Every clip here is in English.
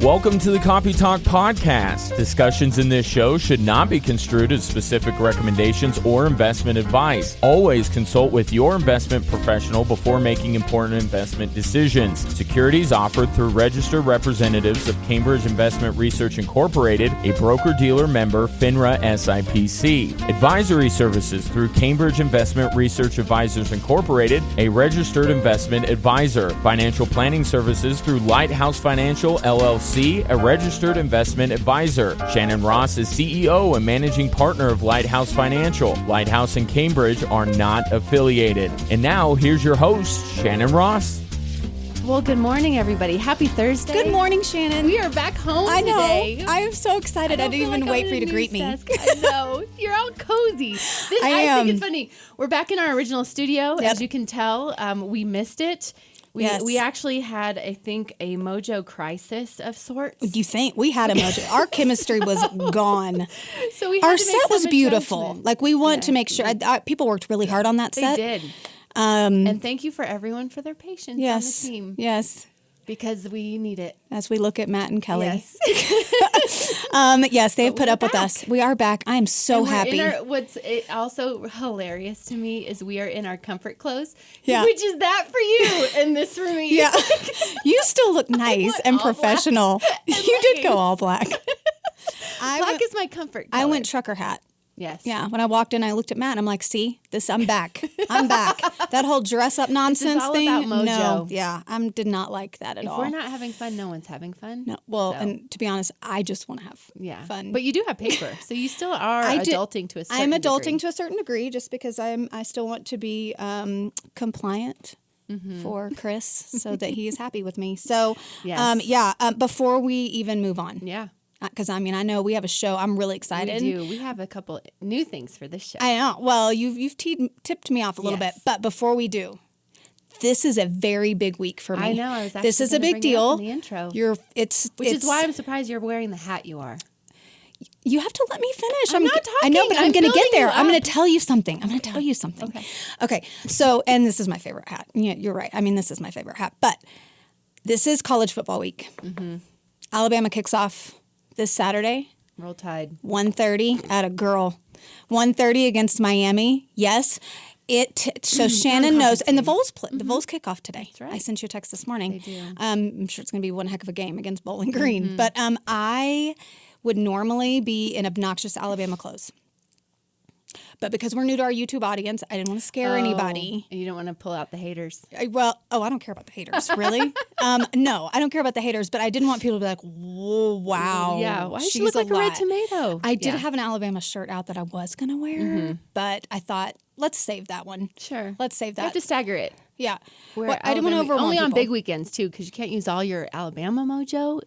Welcome to the Copy Talk podcast. Discussions in this show should not be construed as specific recommendations or investment advice. Always consult with your investment professional before making important investment decisions. Securities offered through registered representatives of Cambridge Investment Research Incorporated, a broker-dealer member, FINRA SIPC. Advisory services through Cambridge Investment Research Advisors Incorporated, a registered investment advisor. Financial planning services through Lighthouse Financial, LLC, a registered investment advisor. Shannon Ross is CEO and managing partner of Lighthouse Financial. Lighthouse and Cambridge are not affiliated. And now, here's your host, Shannon Ross. Well, good morning, everybody. Happy Thursday. Good morning, Shannon. We are back home I know. today. I am so excited. I didn't even wait for you to greet me. Desk. I know. You're all cozy. I think it's funny. We're back in our original studio. Yep. As you can tell, we missed it. We actually had, I think, a mojo crisis of sorts. Do you think we had a mojo? Our chemistry was gone. So we had our to make set was some beautiful. adjustments. Like we want to make sure. People worked really hard on that They set. did. And thank you for everyone for their patience on the team. Yes. Because we need it. As we look at Matt and Kelly. Yes. Yes, they've put up with back. us. We are back. I am so happy. What's also hilarious to me is we are in our comfort clothes, Yeah. which is that for you and this for me. Yeah. You still look nice went and all black professional. and You did go leggings. all black. Black is my comfort color. I went trucker hat. Yes. Yeah, when I walked in, I looked at Matt and I'm like, see, I'm back. I'm back. That whole dress up nonsense all thing. about mojo. No, yeah, I did not like that at If all. we're not having fun, no one's having fun. No, well, So, and to be honest, I just want to have fun. But you do have paper, so you still are adulting to a certain I'm adulting degree. to a certain degree just because I still want to be compliant for Chris so that he is happy with me. So, Yes. before we even move on. Yeah. Because, I know we have a show. I'm really excited. We do. We have a couple new things for this show. I know. Well, you've tipped me off a little bit. But before we do, this is a very big week for me. I know. I was this is a gonna big bring it up deal. in the intro. Which is why I'm surprised you're wearing the hat you are. You have to let me finish. I'm not I know, talking. but I'm I'm going to get building there. you I'm going up. to tell you something. Okay. So, and this is my favorite hat. Yeah, you're right. This is my favorite hat. But this is college football week. Mm-hmm. Alabama kicks off this Saturday. Roll Tide. 1:30 at a girl. 1:30 against Miami. Yes. So Shannon knows, and the Vols kick off today. That's right. I sent you a text this morning. They do. I'm sure it's going to be one heck of a game against Bowling Green. But I would normally be in obnoxious Alabama clothes. But because we're new to our YouTube audience, I didn't want to scare anybody. And you don't want to pull out the haters. I don't care about the haters, really. No, I don't care about the haters, but I didn't want people to be like, whoa, wow. Yeah, why does she she's look like a red lot." tomato? I did have an Alabama shirt out that I was going to wear, but I thought, let's save that one. Sure. Let's save You have that. to stagger it. Yeah. Where I didn't want to overwhelm only on people. big weekends, too, because you can't use all your Alabama mojo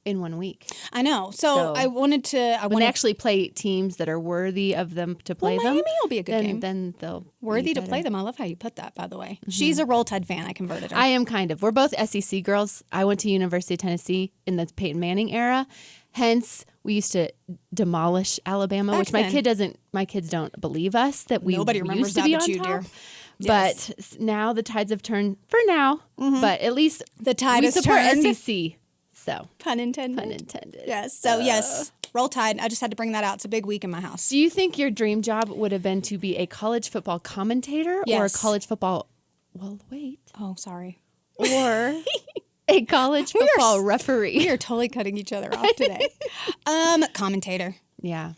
in 1 week. I know. So I wanted to. When they actually play teams that are worthy of them to play them. Miami will be a good game. Then they'll Worthy be to better. play them. I love how you put that, by the way. She's a Roll Tide fan. I converted her. I am kind of. We're both SEC girls. I went to University of Tennessee in the Peyton Manning era. Hence, we used to demolish Alabama, Back which then. my kids don't believe us that we Nobody used remembers to that be but on you, top. dear. But now the tides have turned for now. But at least The tide we has support turned. SEC. So Pun intended. pun intended. Yes. So, yes. Roll Tide. I just had to bring that out. It's a big week in my house. Do you think your dream job would have been to be a college football commentator or a Yes. college football? Well, wait. Oh, sorry. Or a college We are football referee? We are totally cutting each other off today. Commentator. Yeah.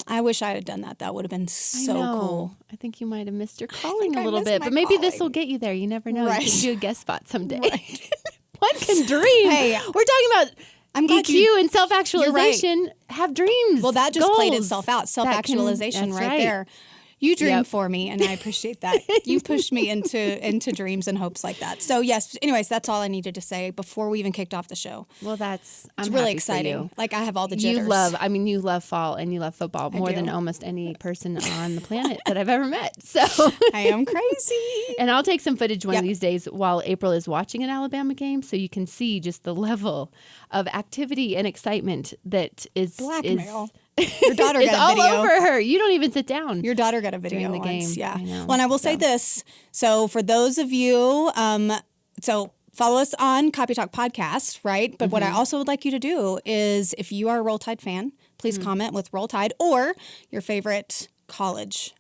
I wish I had done that. That would have been so cool. I think you might have missed your calling I a little missed bit, my but maybe this will calling. get you there. You never know. Right. You can do a guest spot someday. One can dream. Hey, we're talking about I'm glad EQ and self-actualization. Have dreams. Well, that just played goals itself out. Self-actualization that's right there. You dream Yep. for me, and I appreciate that. You pushed me into dreams and hopes like that. So, yes, anyways, that's all I needed to say before we even kicked off the show. Well, I'm It's really happy exciting. For you. Like, I have all the jitters. You love fall and you love football more do. than almost any person on the planet that I've ever met. So I am crazy. And I'll take some footage one Yep. of these days while April is watching an Alabama game so you can see just the level of activity and excitement that is Blackmail. Your daughter it's got a all video. over her. You don't even sit down. Your daughter got a video During the once. game. Yeah. I know. Well, and I will say this. So for those of you, so follow us on Copy Talk Podcast, right? But what I also would like you to do is, if you are a Roll Tide fan, please comment with Roll Tide or your favorite college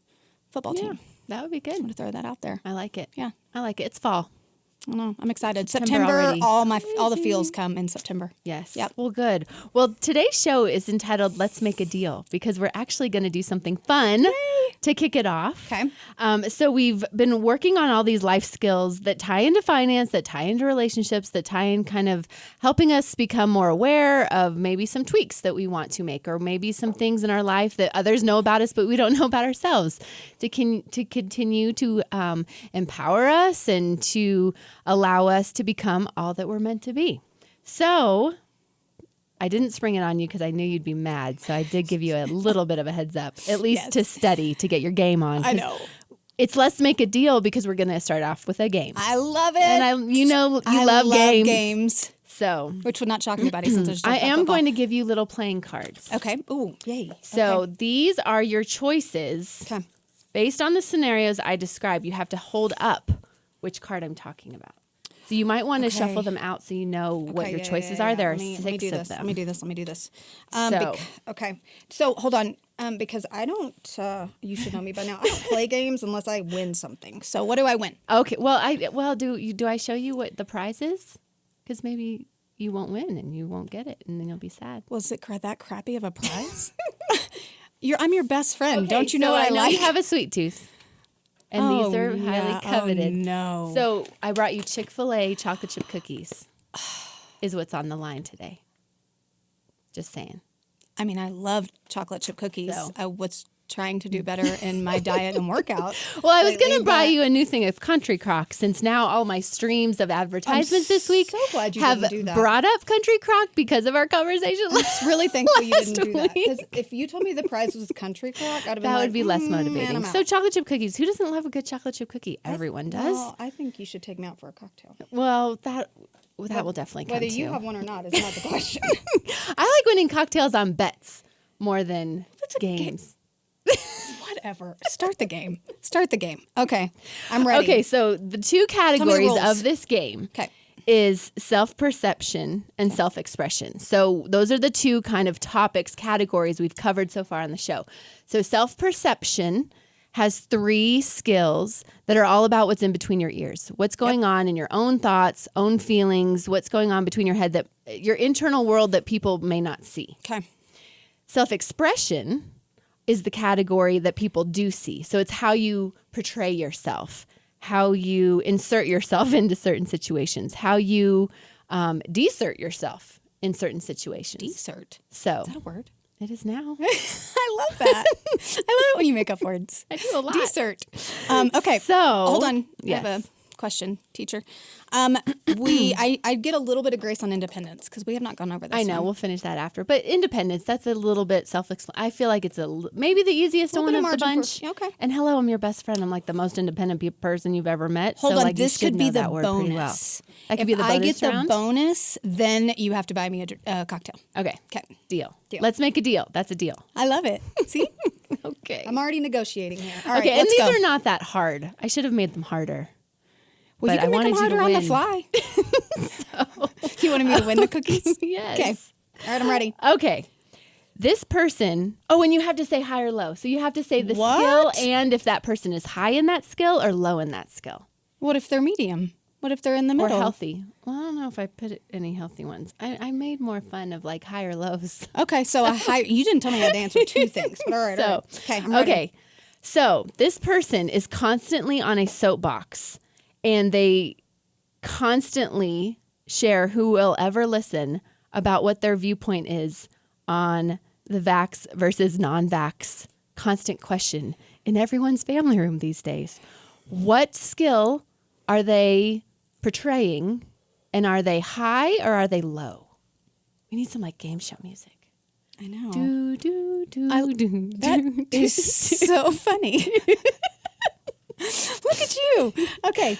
football team. That would be good. I'm going to throw that out there. I like it. Yeah. I like it. It's fall. I don't know. I'm excited. September September, already. all the feels come in September. Yes. Yep. Well, good. Well, today's show is entitled Let's Make a Deal because we're actually going to do something fun to kick it off. Okay. So we've been working on all these life skills that tie into finance, that tie into relationships, that tie in kind of helping us become more aware of maybe some tweaks that we want to make or maybe some things in our life that others know about us but we don't know about ourselves to continue to empower us and to allow us to become all that we're meant to be. So I didn't spring it on you because I knew you'd be mad. So I did give you a little bit of a heads up, at least to study, to get your game on. I know. It's Let's Make a Deal because we're going to start off with a game. I love it. And you love love games. So, which would not shock anybody since it's just I about am football. going to give you little playing cards. Okay. Ooh, yay. So these are your choices. Okay. Based on the scenarios I described, you have to hold up which card I'm talking about. So you might want to shuffle them out so you know what your choices are. There are six of them. Let me do this. Okay. So hold on, because I don't. You should know me by now. I don't play games unless I win something. So what do I win? Okay. Well, do I show you what the prize is? Because maybe you won't win and you won't get it, and then you'll be sad. Was it that crappy of a prize? I'm your best friend. Okay, Don't you know what I know like? You have a sweet tooth. And these are highly coveted. Oh, no. So I brought you Chick-fil-A chocolate chip cookies is what's on the line today. Just saying. I mean, I love chocolate chip cookies. So. I was trying to do better in my diet and workout. Well, I was going to buy you a new thing of Country Crock since now all my streams of advertisements this week so glad you have didn't do that. brought up Country Crock because of our conversation. I'm really thankful you didn't do that. week. Because if you told me the prize was Country Crock, I'd have been That like, would be less motivating. Man, I'm out. So chocolate chip cookies. Who doesn't love a good chocolate chip cookie? Everyone does. Well, I think you should take me out for a cocktail. Well, that will definitely come Whether too. you have one or not is not the question. I like winning cocktails on bets more than games. Whatever. Start the game. Okay. I'm ready. Okay, so the two categories rules. of this game Okay. is self-perception and self-expression. So those are the two kind of categories we've covered so far on the show. So self-perception has 3 skills that are all about what's in between your ears. What's going on in your own thoughts, own feelings, what's going on between your head, that your internal world that people may not see. Okay. Self-expression is the category that people do see. So it's how you portray yourself, how you insert yourself into certain situations, how you desert yourself in certain situations. Desert. So Is that a word? it is now. I love that. I love it when you make up words. I do a lot. Desert. Okay. So hold on. Yes. I have a question, teacher. I get a little bit of grace on independence because we have not gone over this. I know one. we'll finish that after, but independence, that's a little bit self-explanatory. I feel like it's maybe the easiest one bit of of the margin bunch. for- okay. And hello, I'm your best friend. I'm like the most independent person you've ever met. Hold so on, like this you should could be know the that word pretty well. bonus. That could If be the bonus I get the round? bonus, then you have to buy me a cocktail. Okay. Okay. Deal. Deal. Let's make a deal. That's a deal. I love it. See, Okay. I'm already negotiating here. All right, Okay, and let's these go. are not that hard. I should have made them harder. Well, but you can I make wanted them you to harder on the win. fly. You wanted me to win the cookies? Yes. Okay. All right, I'm ready. Okay. This person, and you have to say high or low. So you have to say the What? skill and if that person is high in that skill or low in that skill. What if they're medium? What if they're in the Or middle? healthy. Well, I don't know if I put any healthy ones. I made more fun of like high or lows. Okay, so you didn't tell me I had to answer 2 things. But all right, all right. Okay, I'm ready. Okay. So this person is constantly on a soapbox and they constantly share who will ever listen about what their viewpoint is on the vax versus non-vax constant question in everyone's family room these days. What skill are they portraying, and are they high or are they low? We need some like game show music. I know. Do, do, do, do, That do, is do. so funny. Look at you. Okay.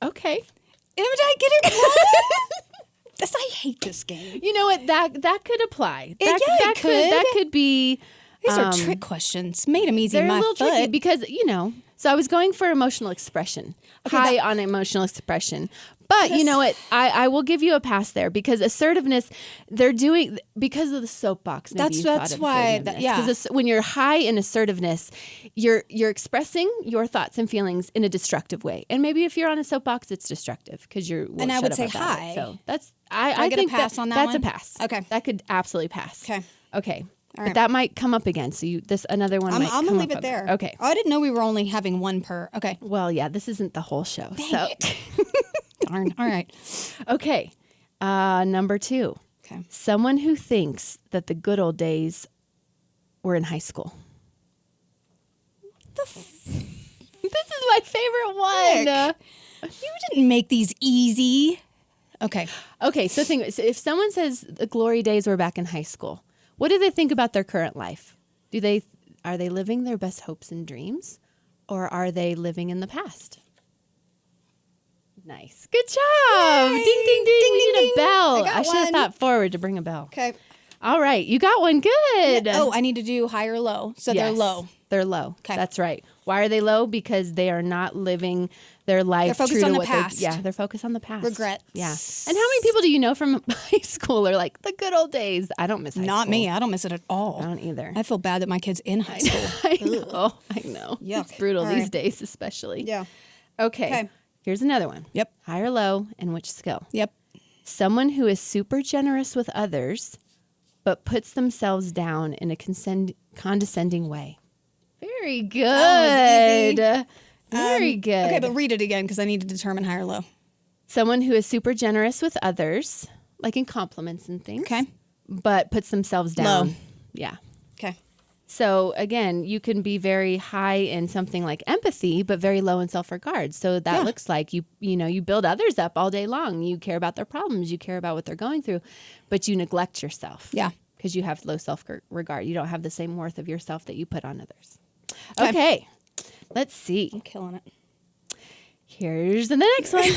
Okay. Did I get it wrong? I hate this game. You know what? That could apply. Yeah, That it could. could be. These are trick questions. Made them easy They're in my a little foot. tricky because So I was going for emotional expression, high on emotional expression. But you know what? I will give you a pass there because assertiveness, they're doing because of the soapbox. Maybe That's why. Because when you're high in assertiveness, you're expressing your thoughts and feelings in a destructive way. And maybe if you're on a soapbox, it's destructive because you're. Well, and I would say high. high. So that's I get think a pass on that that's one? a pass. Okay, that could absolutely pass. Okay. All right. But that might come up again. So another one. I'm gonna leave it there. Okay. Oh, I didn't know we were only having one per. Okay. Well, yeah, this isn't the whole show. Dang it. Darn. All right. Okay. Number 2. Okay. Someone who thinks that the good old days were in high school. This is my favorite one. You didn't make these easy. Okay. Okay. So if someone says the glory days were back in high school, what do they think about their current life? Are they living their best hopes and dreams, or are they living in the past? Nice. Good job. Yay. Ding, ding, ding. Ding, We ding, need ding. a bell. I got should have one. thought forward to bring a bell. Okay. All right. You got one. Good. Oh, I need to do high or low. So they're Yes, low. They're low. Okay. That's right. Why are they low? Because they are not living their life. They're focused true on to the what past. they're focused on the past. Regrets. Yeah. And how many people do you know from high school are like the good old days? I don't miss high school. Not me. I don't miss it at all. I don't either. I feel bad that my kid's in high school. I know. Yuck. It's brutal All these right. days, especially. Yeah. Okay. Here's another one. Yep. High or low, and which skill? Yep. Someone who is super generous with others, but puts themselves down in a condescending way. Very good. easy. Very good. Okay, but read it again because I need to determine high or low. Someone who is super generous with others, like in compliments and things. Okay. But puts themselves down. Low. Yeah. Okay. So again, you can be very high in something like empathy, but very low in self-regard. So that looks like you build others up all day long. You care about their problems. You care about what they're going through, but you neglect yourself. Yeah. Because you have low self-regard. You don't have the same worth of yourself that you put on others. Okay. Let's see. I'm killing it. Here's the next one.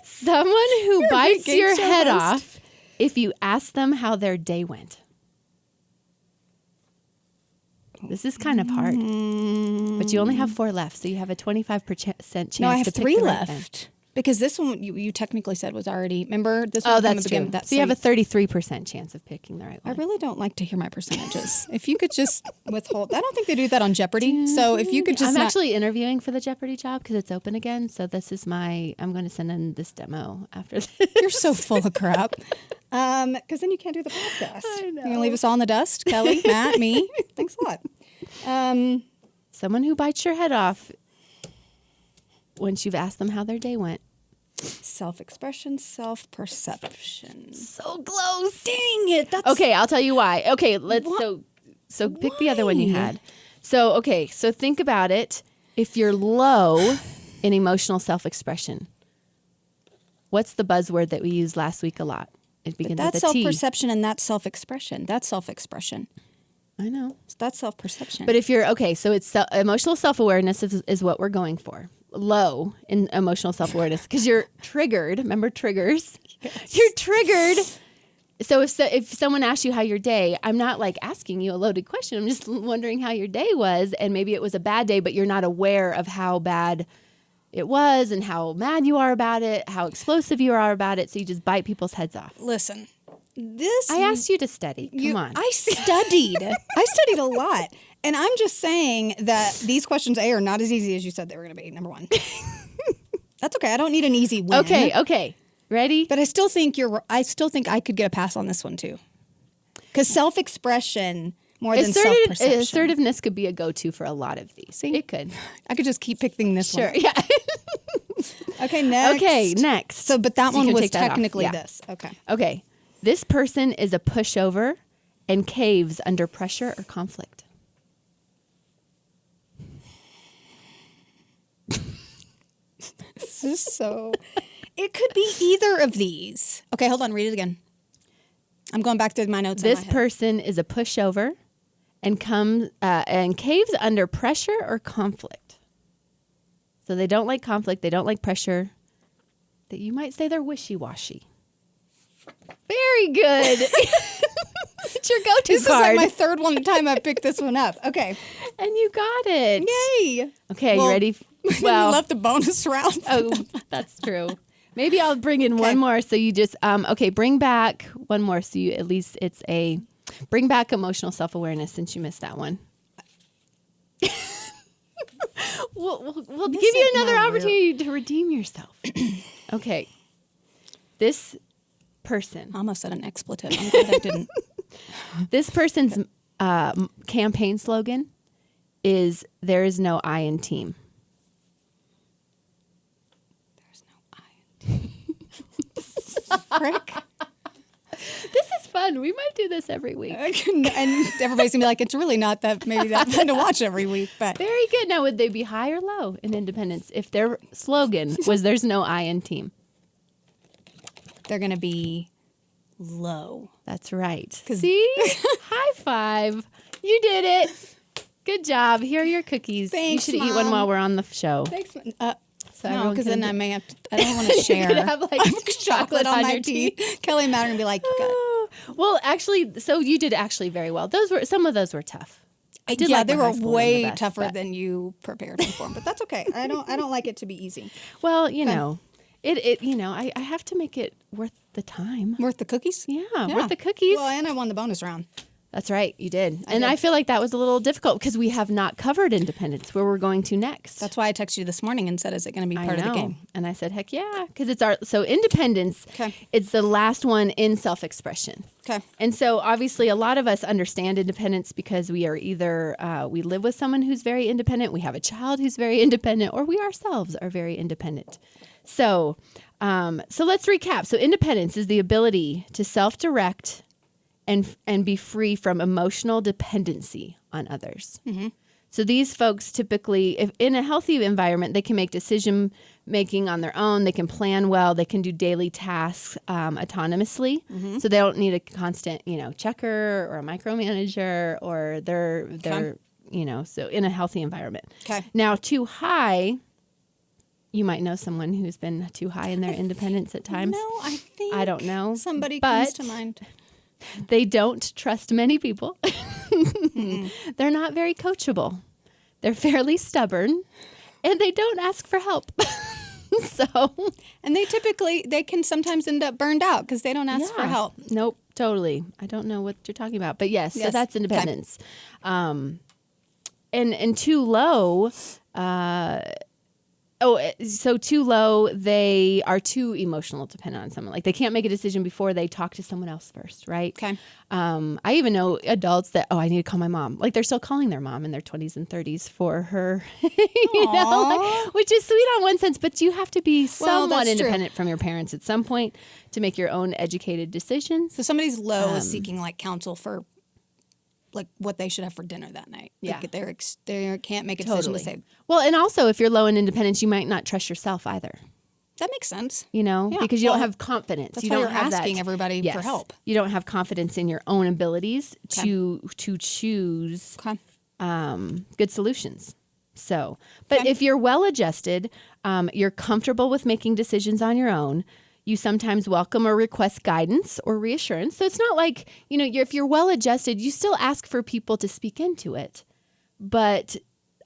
Someone who bites game your show head host. off if you ask them how their day went. This is kind of hard, but you only have 4 left, so you have a 25% chance. No, I have to pick 3 the right left. Because this one you technically said was already. Remember this Oh, one? that's true. So you have a 33% chance of picking the right I one. really don't like to hear my percentages. If you could just withhold. I don't think they do that on Jeopardy. So if you could just. I'm not- actually interviewing for the Jeopardy job because it's open again. So this is I'm going to send in this demo after this. You're so full of crap. Because then you can't do the podcast. I know. You're going to leave us all in the dust? Kelly, Matt, me? Thanks a lot. Someone who bites your head off once you've asked them how their day went. Self-expression, self-perception. So close. Dang it. That's Okay, I'll tell you why. Okay, so pick the other one you Why? had. So think about it. If you're low in emotional self-expression, what's the buzzword that we used last week a lot? It begins That's with a T. self-perception and that's self-expression. That's self-expression. I know. That's self-perception. But if you're so it's emotional self-awareness is what we're going for. Low in emotional self-awareness because you're triggered. Remember triggers? Yes. You're triggered. So if someone asks you how your day, I'm not like asking you a loaded question. I'm just wondering how your day was, and maybe it was a bad day, but you're not aware of how bad it was and how mad you are about it, how explosive you are about it. So you just bite people's heads off. Listen, this I asked you to study. Come on. I studied. I studied a lot. And I'm just saying that these questions, A, are not as easy as you said they were going to be, number one. That's okay. I don't need an easy win. Okay. Ready? But I still think I could get a pass on this one, too. Because self-expression more than self-perception. Assertiveness could be a go-to for a lot of these. See? It could. I could just keep picking this one. Sure, yeah. Okay, next. Okay, next. So, but that So you one can was take that off. technically Yeah. this. Okay. Okay. This person is a pushover and caves under pressure or conflict. This is so... It could be either of these. Okay, hold on. Read it again. I'm going back to my notes. This in my head. person is a pushover and caves under pressure or conflict. So they don't like conflict. They don't like pressure. That you might say they're wishy-washy. Very good. It's your go-to This card. is like my third time I picked this one up. Okay. And you got it. Yay. Okay, Well, you ready? You left the bonus round. Oh, that's true. Maybe I'll bring in one more. So you just, okay, bring back one more. So you, at least bring back emotional self-awareness since you missed that one. We'll give you another opportunity to redeem yourself. Okay. This person. I almost said an expletive. I'm glad I didn't. This person's campaign slogan is "There is no I in team." There's no I in team. Frick. This is fun. We might do this every week. And everybody's gonna be like, it's really not that fun to watch every week. But Very good. Now, would they be high or low in independence if their slogan was "There's no I in team"? they're gonna be low. That's right. See? High five. You did it. Good job. Here are your cookies. Thanks, you should eat one Mom. while we're on the show. Thanks. So No, everyone because can then I may have to. I don't want to share. could have like chocolate on my your teeth. Kelly and Matt are gonna be like, Well, actually, so you did actually very well. Some of those were tough. I did yeah, like they my were high school one the way best, tougher but- than you prepared me for. But that's okay. I don't like it to be easy. Well, you know, I have to make it worth the time. Worth the cookies? Yeah, worth the cookies. Well, and I won the bonus round. That's right, you did. I feel like that was a little difficult because we have not covered independence, where we're going to next. That's why I texted you this morning and said, "Is it going to be part of the game?" And I said, heck yeah, because it's so independence. Okay. It's the last one in self-expression. Okay. And so obviously a lot of us understand independence because we are either we live with someone who's very independent, we have a child who's very independent, or we ourselves are very independent. So let's recap. So independence is the ability to self-direct and be free from emotional dependency on others. Mm-hmm. So these folks typically, if in a healthy environment, they can make decision making on their own. They can plan well. They can do daily tasks autonomously. Mm-hmm. So they don't need a constant, checker or a micromanager, or they're so in a healthy environment. Okay. Now, too high. You might know someone who's been too high in their independence at times. No, I think I don't know. somebody but comes to mind. They don't trust many people. They're not very coachable. They're fairly stubborn, and they don't ask for help. And they can sometimes end up burned out because they don't ask for help. Nope, totally. I don't know what you're talking about, but yes. So that's independence. And too low. So too low, they are too emotional dependent on someone. Like they can't make a decision before they talk to someone else first, right? Okay. I even know adults that, I need to call my mom. Like they're still calling their mom in their 20s and 30s for her, which is sweet on one sense, but you have to be somewhat independent from your parents at some point to make your own educated decisions. So somebody's low is seeking like counsel for like what they should have for dinner that night. Yeah. Like they can't make a decision to say. Well, and also if you're low in independence, you might not trust yourself either. That makes sense. Because you don't have confidence. That's you why don't you're have asking everybody for help. You don't have confidence in your own abilities to choose good solutions. So, but if you're well adjusted, you're comfortable with making decisions on your own. You sometimes welcome or request guidance or reassurance. So it's not like, if you're well adjusted, you still ask for people to speak into it, but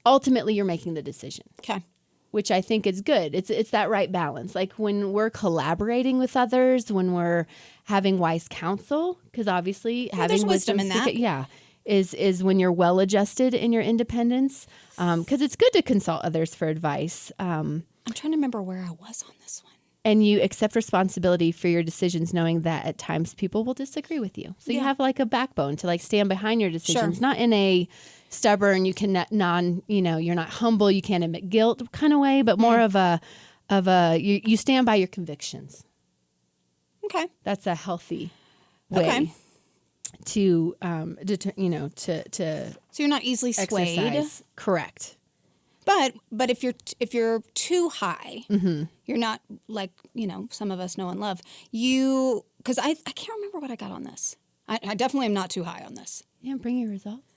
ultimately you're making the decision. Okay. Which I think is good. It's that right balance. Like when we're collaborating with others, when we're having wise counsel, because obviously having wisdom in that. Is when you're well adjusted in your independence. Because it's good to consult others for advice. I'm trying to remember where I was on this one. And you accept responsibility for your decisions, knowing that at times people will disagree with you. So you have like a backbone to like stand behind your decisions, not in a stubborn, you can you're not humble, you can't admit guilt kind of way, but more of a you stand by your convictions. Okay. That's a healthy way to So you're not easily swayed. exercise. Correct. But if you're too high, you're not like, some of us know and love you, because I can't remember what I got on this. I definitely am not too high on this. Yeah, bring your results.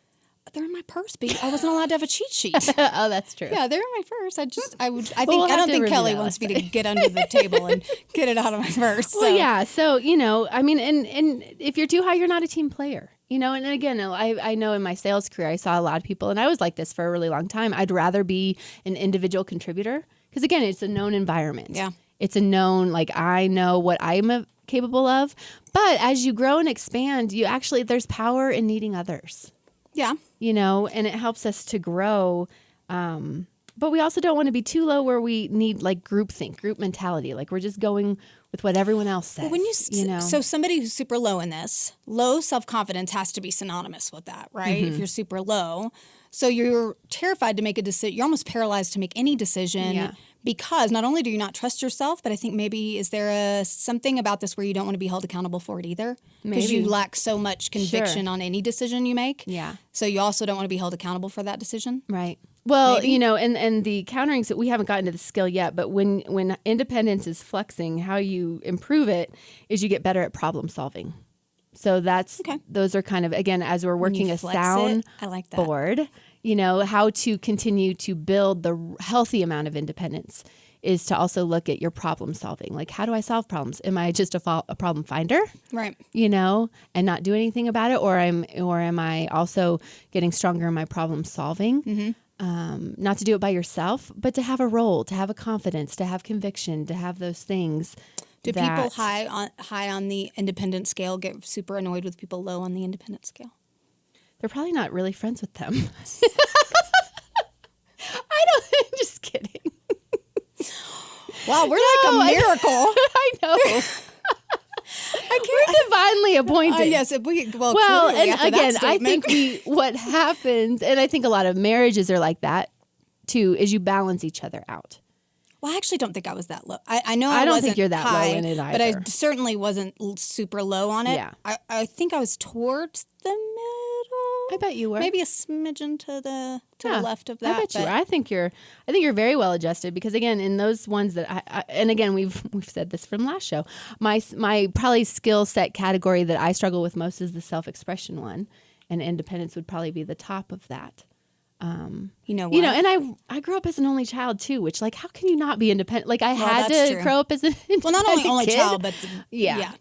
They're in my purse, but I wasn't allowed to have a cheat sheet. Oh, that's true. Yeah, they're in my purse. I don't we'll think Kelly wants me to get under the table and get it out of my purse. Well, yeah. So, and if you're too high, you're not a team player. And again, I know in my sales career, I saw a lot of people, and I was like this for a really long time. I'd rather be an individual contributor because, again, it's a known environment. Yeah. It's a known, like, I know what I'm capable of. But as you grow and expand, there's power in needing others. Yeah. And it helps us to grow. But we also don't want to be too low where we need like group mentality. Like we're just going with what everyone else says. Well, so somebody who's super low in this, low self-confidence has to be synonymous with that, right? If you're super low. So you're terrified to make a decision. You're almost paralyzed to make any decision because not only do you not trust yourself, but I think maybe is there something about this where you don't want to be held accountable for it either? Because you lack so much conviction on any decision you make. Yeah. So you also don't want to be held accountable for that decision. Right. Well, and the countering, so we haven't gotten to the skill yet, but when independence is flexing, how you improve it is you get better at problem solving. So those are kind of, again, as we're working a sound I like that. board, how to continue to build the healthy amount of independence is to also look at your problem solving. Like, how do I solve problems? Am I just a problem finder? Right. And not do anything about it? Or am I also getting stronger in my problem solving? Mm-hmm. Not to do it by yourself, but to have a role, to have a confidence, to have conviction, to have those things. Do people high on the independent scale get super annoyed with people low on the independent scale? They're probably not really friends with them. I'm just kidding. Wow, we're like a miracle. I know. We're divinely appointed. Yes. And again, I think what happens, and I think a lot of marriages are like that too, is you balance each other out. Well, I actually don't think I was that low. I know I don't wasn't think you're that high, low in it either. But I certainly wasn't super low on it. Yeah. I think I was towards the middle. I bet you were. Maybe a smidgen to the left of that. I bet you were. I think you're very well adjusted because again, in those ones that and again we've said this from last show. My probably skill set category that I struggle with most is the self-expression one, and independence would probably be the top of that. You know what? And I grew up as an only child too, which like how can you not be independent? Like I had to grow up as an independent well, not only kid. child, but yeah.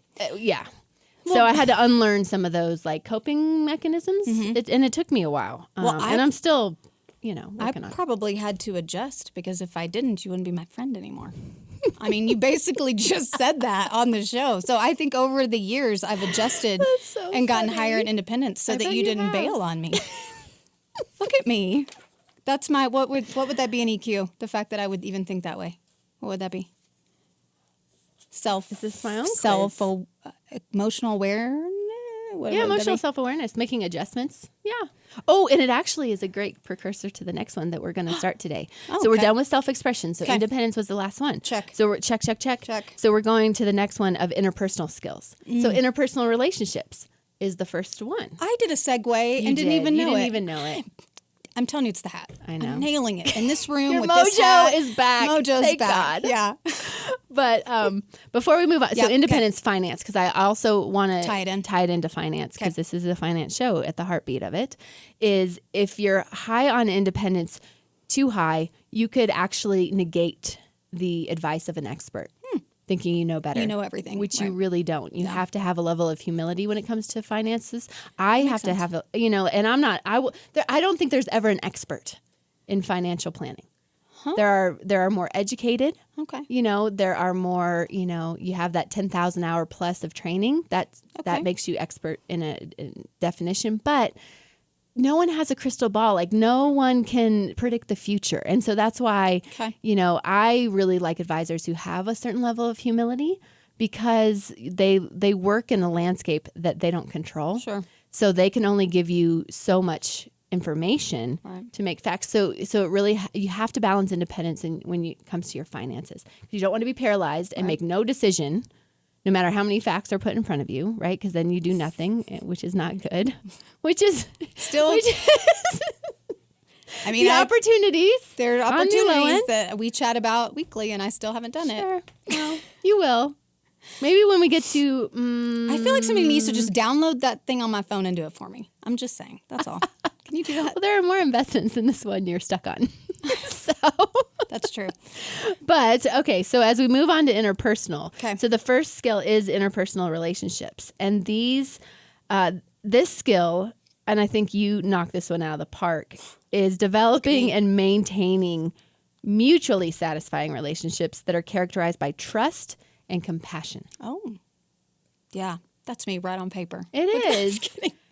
So I had to unlearn some of those like coping mechanisms, and it took me a while. And I'm still, working on it. Probably had to adjust because if I didn't, you wouldn't be my friend anymore. I mean, you basically just said that on the show. So I think over the years I've adjusted and gotten higher in independence so that you didn't bail on me. Look at me. That's my what would that be in EQ? The fact that I would even think that way. What would that be? Is this my own emotional awareness? Emotional self-awareness, making adjustments. Yeah. Oh, and it actually is a great precursor to the next one that we're going to start today. So we're done with self-expression. So independence was the last one. Check. So we're check. So we're going to the next one of interpersonal skills. So interpersonal relationships is the first one. I did a segue and didn't even know it. I'm telling you, it's the hat. I know. I'm nailing it. In this room Your with mojo this hat. is back. Mojo's Thank back. God. Yeah. But before we move on, so independence finance, because I also want to tie it into finance, because this is a finance show at the heartbeat of it, is if you're high on independence, too high, you could actually negate the advice of an expert. Thinking you know better. You know everything. Which you really don't. You have to have a level of humility when it comes to finances. I have to have, and I'm not, I don't think there's ever an expert in financial planning. Huh? There are more educated. Okay. There are more, you have that 10,000 hour plus of training. That makes you expert in a definition. But no one has a crystal ball. Like no one can predict the future. And so that's why, I really like advisors who have a certain level of humility because they work in a landscape that they don't control. Sure. So they can only give you so much information to make facts. So it really, you have to balance independence when it comes to your finances. You don't want to be paralyzed and make no decision no matter how many facts are put in front of you, right? Because then you do nothing, which is not good. Which is still. I mean, opportunities. There are opportunities that we chat about weekly, and I still haven't done it. Well, you will. Maybe when we get to. I feel like somebody needs to just download that thing on my phone and do it for me. I'm just saying. That's all. Can you do that? Well, there are more investments than this one you're stuck on. So. That's true. But, okay, so as we move on to interpersonal. So the first skill is interpersonal relationships. And these, this skill, and I think you knocked this one out of the park, is developing and maintaining mutually satisfying relationships that are characterized by trust and compassion. Oh, yeah. That's me right on paper. It is.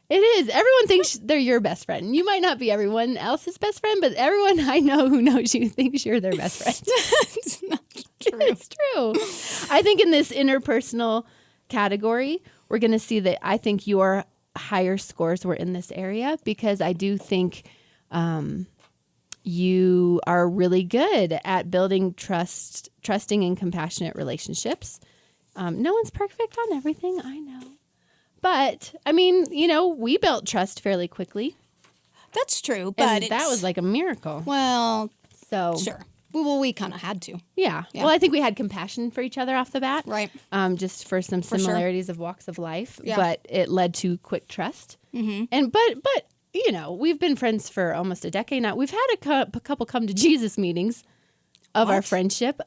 It is. Everyone thinks they're your best friend. You might not be everyone else's best friend, but everyone I know who knows you thinks you're their best friend. It's not true. It's true. I think in this interpersonal category, we're going to see that I think your higher scores were in this area because I do think you are really good at building trusting and compassionate relationships. No one's perfect on everything, I know. But, I mean, we built trust fairly quickly. That's true, but and that was like a miracle. Well, so sure. Well, we kind of had to. Yeah. Well, I think we had compassion for each other off the bat. Right. Just for some similarities of walks of life. Yeah. But it led to quick trust. Mm-hmm. And but we've been friends for almost a decade now. We've had a couple come to Jesus meetings of our friendship.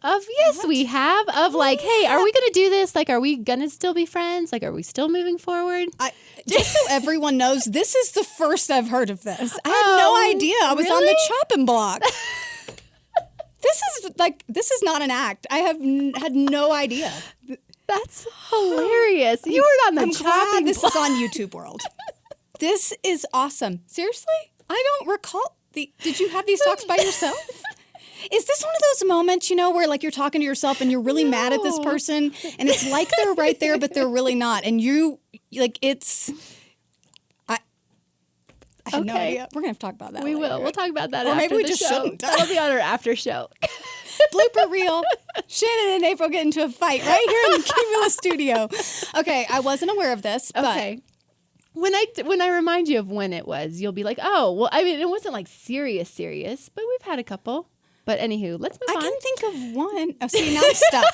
We have. Of like, hey, are we going to do this? Like, are we going to still be friends? Like, are we still moving forward? Just so everyone knows, this is the first I've heard of this. I had no idea. I was on the chopping block. This is not an act. I have had no idea. That's hilarious. You were on the chopping block. This is on YouTube World. This is awesome. Seriously? I don't recall. Did you have these talks by yourself? Is this one of those moments, where like you're talking to yourself and you're really mad at this person and it's like they're right there, but they're really not. And you I have no idea. We're going to have to talk about that later. Will. We'll talk about that or after maybe we the just show. shouldn't. That'll be on our after show. Blooper reel. Shannon and April get into a fight right here in the Cumulus studio. Okay, I wasn't aware of this, but... Okay. When I remind you of when it was, you'll be like, oh, well, I mean, it wasn't like serious, but we've had a couple. But anywho, let's move on. I can think of one. Oh, see, now I'm stuck.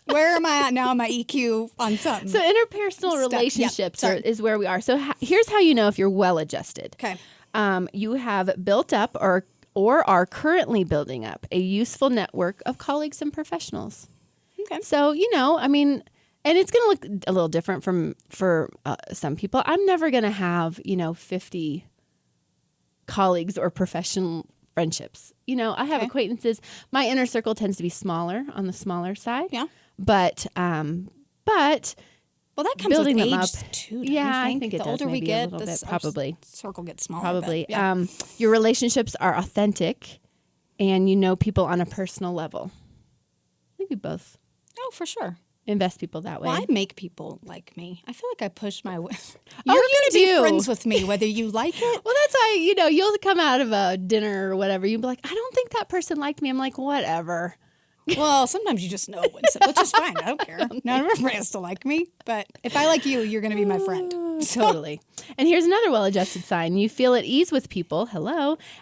Where am I at now? My EQ on something. So interpersonal relationships is where we are. So here's how you know if you're well adjusted. Okay. You have built up or are currently building up a useful network of colleagues and professionals. Okay. So, I mean... And it's going to look a little different for some people. I'm never going to have, 50 colleagues or professional friendships. I have acquaintances. My inner circle tends to be smaller, on the smaller side. Yeah. But well, that comes building with them age up too. Yeah, I think it the does. older we get, a little bit, our probably circle gets smaller. Probably. But, yeah. Your relationships are authentic, and you know people on a personal level. I think we both. Oh, for sure. Invest people that way. Well, I make people like me. I feel like I push my way. You're going to be do. friends with me, whether you like it. Well, that's why, you'll come out of a dinner or whatever. You'll be like, I don't think that person liked me. I'm like, whatever. Well, sometimes you just know which is fine. I don't care. Not everybody has to like me. But if I like you, you're going to be my friend. Totally. And here's another well-adjusted sign. You feel at ease with people,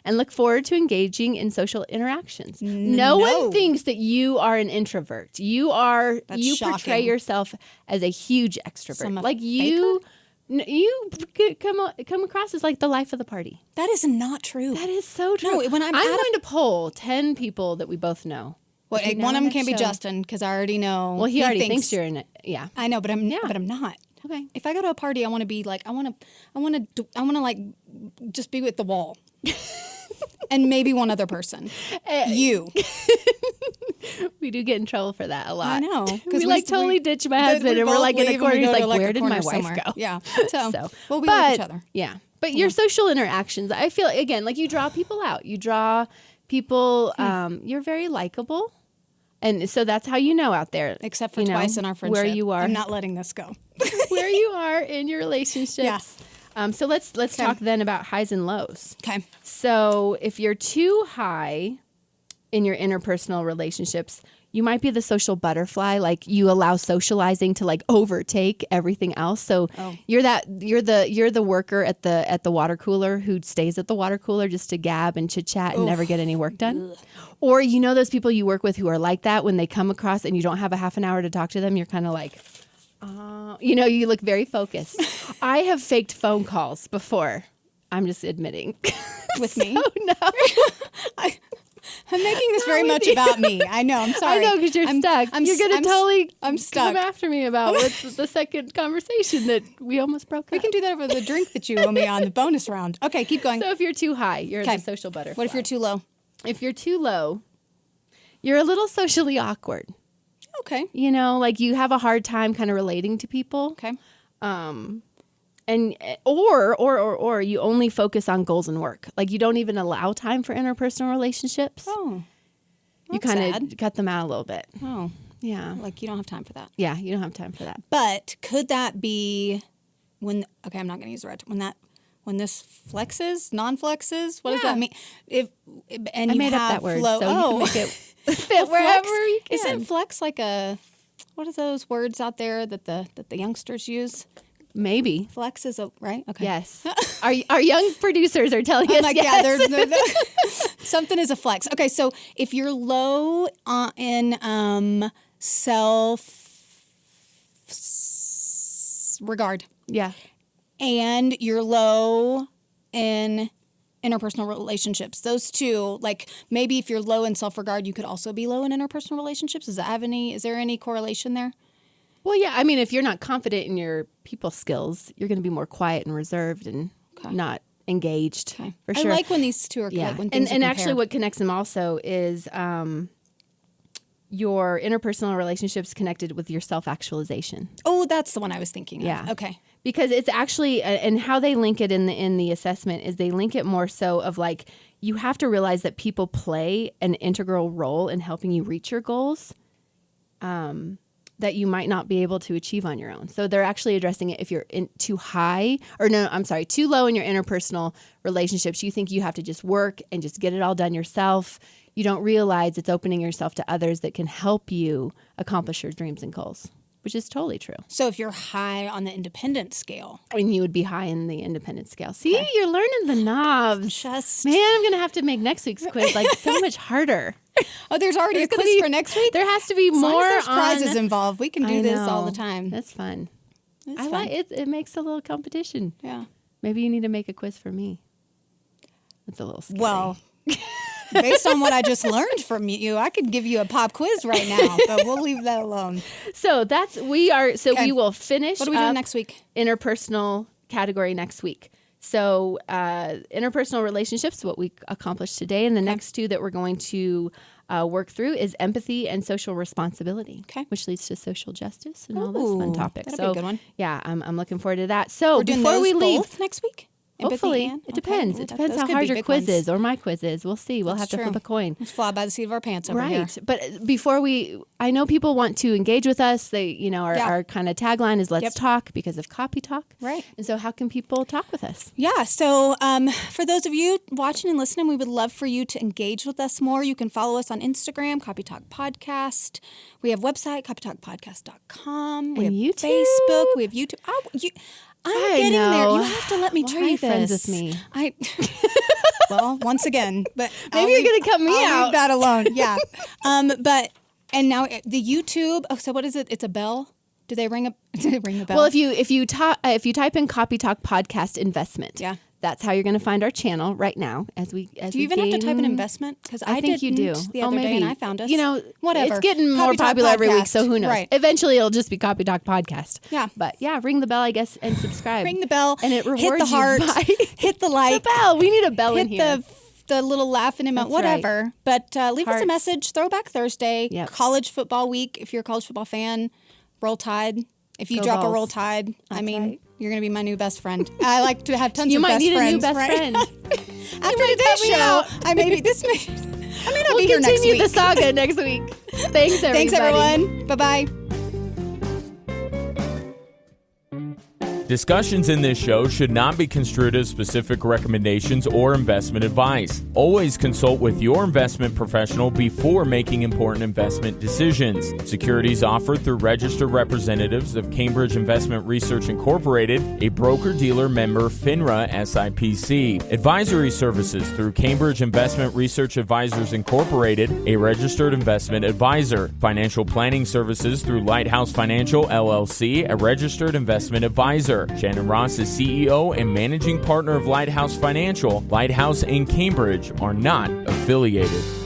and look forward to engaging in social interactions. No one thinks that you are an introvert. You portray yourself as a huge extrovert. Like you come across as like the life of the party. That is not true. That is so true. No, when I'm going to poll 10 people that we both know. Well, one of them can't be Justin because I already know. Well, he already thinks you're in it. Yeah, I know, but I'm not. Okay. If I go to a party, I want to be like I want to like just be with the wall, and maybe one other person. You. We do get in trouble for that a lot. I know because we totally ditch my husband, and we're like in a corner. He's like, "Where did my wife go?" Yeah. So well, we like each other. Yeah, but your social interactions, I feel again like you draw people out. You draw people. You're very likable. And so that's how you know out there. Except for twice in our friendship. Where you are. I'm not letting this go. Where you are in your relationships. Yeah. So let's talk then about highs and lows. Okay. So if you're too high in your interpersonal relationships, you might be the social butterfly. Like you allow socializing to like overtake everything else. So you're the worker at the water cooler who stays at the water cooler just to gab and chit chat and never get any work done. Ugh. Or those people you work with who are like that when they come across and you don't have a half an hour to talk to them, you're kind of like, you look very focused. I have faked phone calls before. I'm just admitting. With me? No. I'm making this very much about me. I know. I'm sorry. I know, because you're stuck. You're going to totally I'm stuck. come after me about what's the second conversation that we almost broke We up. can do that over the drink that you owe me on the bonus round. Okay, keep going. So if you're too high, you're the social butterfly. What if you're too low? If you're too low, you're a little socially awkward. Okay. You know, like you have a hard time kind of relating to people. Okay. And or you only focus on goals and work. Like you don't even allow time for interpersonal relationships. Oh. You kind of cut them out a little bit. Oh. Yeah. Like you don't have time for that. Yeah, you don't have time for that. But could that be I'm not going to use the right term. When this flexes, non-flexes, what does that mean? I made up that word, flow. so you can make it fit wherever you can. Isn't flex like what are those words out there that the youngsters use? Maybe. Flex is right? Okay. Yes. Our young producers are telling us like, yes. yeah, they're something is a flex. Okay, so if you're low in self-regard. Yeah. And you're low in interpersonal relationships. Those two, like maybe if you're low in self-regard, you could also be low in interpersonal relationships. Is there any correlation there? Well, yeah. I mean, if you're not confident in your people skills, you're going to be more quiet and reserved and not engaged. Okay. For sure. I like when these two are like when things and are actually what connects them also is your interpersonal relationships connected with your self-actualization. Oh, that's the one I was thinking of. Yeah. Okay. Because it's actually, and how they link it in the assessment is they link it more so of like, you have to realize that people play an integral role in helping you reach your goals that you might not be able to achieve on your own. So they're actually addressing it if you're too low in your interpersonal relationships. You think you have to just work and just get it all done yourself. You don't realize it's opening yourself to others that can help you accomplish your dreams and goals, which is totally true. So if you're high on the independent scale. And you would be high in the independent scale. See, you're learning the knobs. Man, I'm going to have to make next week's quiz like so much harder. Oh, there's already a quiz for next week? There has to be more there's prizes involved. We can do this all the time. That's fun. It's like it. It makes a little competition. Yeah. Maybe you need to make a quiz for me. It's a little scary. Well, based on what I just learned from you, I could give you a pop quiz right now, but we'll leave that alone. So we will finish. What are we doing next week? Interpersonal category next week. So interpersonal relationships, what we accomplished today, and the next two that we're going to work through is empathy and social responsibility, which leads to social justice and all those fun topics. That'll be a good one. Yeah, I'm looking forward to that. So we're doing before we leave both next week. Hopefully. It depends. It depends how hard your quiz is or my quiz is. We'll see. We'll have to flip a coin. Let's fly by the seat of our pants over here. Right. But before I know people want to engage with us. They, our kind of tagline is let's talk because of Copy Talk. Right. And so how can people talk with us? Yeah. So for those of you watching and listening, we would love for you to engage with us more. You can follow us on Instagram, Copy Talk Podcast. We have website, copytalkpodcast.com. We have YouTube. Facebook. We have YouTube. I'm getting there. You have to let me try this. Friends with me. Well, once again, but maybe you're going to cut me I'll out. Leave that alone. Yeah. And now the YouTube. Oh, so what is it? It's a bell. Do they ring a bell? Well, if you type in Copy Talk Podcast investment, that's how you're going to find our channel right now. Do you even have to type an investment? Because I think you do. The other day, and I found us. Whatever. It's getting more popular every week, so who knows? Right. Eventually, it'll just be Copy Talk Podcast. Yeah. But ring the bell, I guess, and subscribe. Ring the bell, and it rewards hit the heart, you hit the like, the bell. We need a bell in here. Hit the little laughing emoji, whatever. Right. But leave us a message. Throwback Thursday, college football week. If you're a college football fan, Roll Tide. If you drop a Roll Tide, you're going to be my new best friend. I like to have tons of best friends. You might need a new best friend. After today's show, I may not be here next week. We'll continue the saga next week. Thanks, everybody. Thanks, everyone. Bye-bye. Discussions in this show should not be construed as specific recommendations or investment advice. Always consult with your investment professional before making important investment decisions. Securities offered through registered representatives of Cambridge Investment Research Incorporated, a broker-dealer member FINRA SIPC. Advisory services through Cambridge Investment Research Advisors Incorporated, a registered investment advisor. Financial planning services through Lighthouse Financial LLC, a registered investment advisor. Shannon Ross is CEO and managing partner of Lighthouse Financial. Lighthouse and Cambridge are not affiliated.